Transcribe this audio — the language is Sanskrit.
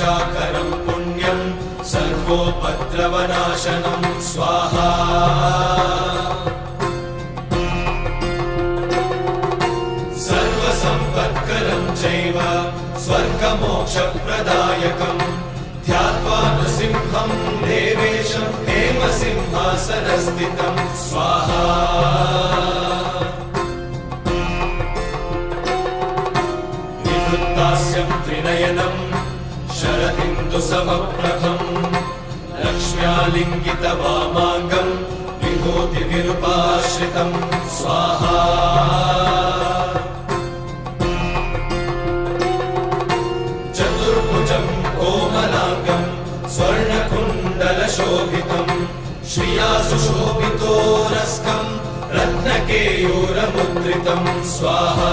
रक्षाकरं पुण्यं सर्वोपद्रवनाशनं स्वाहा सर्वसम्पत्करं चैव स्वर्गमोक्षप्रदायकं ध्यात्वा नृसिंहं देवेशं हेमसिंहासनस्थितं स्वाहा विवृत्तास्यं त्रिनयनं शरदिन्दुसमप्रभं लक्ष्म्यालिङ्गितवामाङ्गं विभूतिविरूपाश्रितं स्वाहा चतुर्भुजं कोमलाङ्गं स्वर्णकुण्डलशोभितं श्रिया सुशोभितोरस्कं रत्नकेयूरमुद्रितं स्वाहा